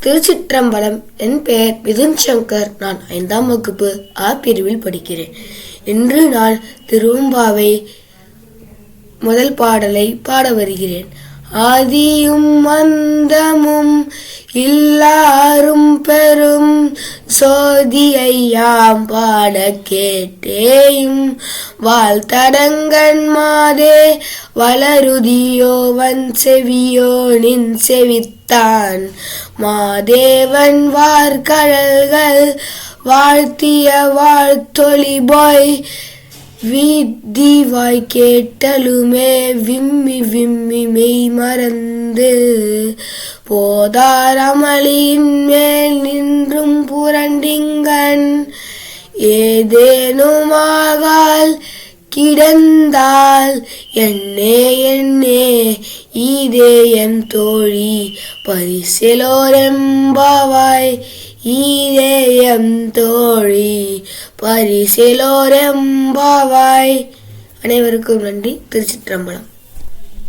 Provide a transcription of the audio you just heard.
திருச்சிற்றம்பலம். என் பெயர் மிதுன் சங்கர். நான் 5ஆம் வகுப்பு ஆ பிரிவில் படிக்கிறேன். இன்று நான் திருவெம்பாவை முதல் பாடலை பாட வருகிறேன். ஆதியும் அந்தமும் இல்லாரும் பெரும் சோதியையாம் பாட கேட்டேயும் வாழ்த்தடங்கன் மாதே வளருதியோ வன் செவியோ நின் செவித்தான் மாதேவன் வார்கழல்கள் வாழ்த்திய வாழ்த்தொழி போய் வித்திவாய் கேட்டலுமே விம்மி விம்மி மெய் மறந்து போதார் அமளியின் மேல் நின்றும் புரண்டிங்கன் ஏதேனுமாகால் கிடந்தால் என்னே என்னே ஈதே எம் தோழி பரிசிலோரெம்பாவாய் ஈதே எம் தோழி பரிசிலோரெம்பாவாய். அனைவருக்கும் நன்றி. திருச்சிற்றம்பலம்.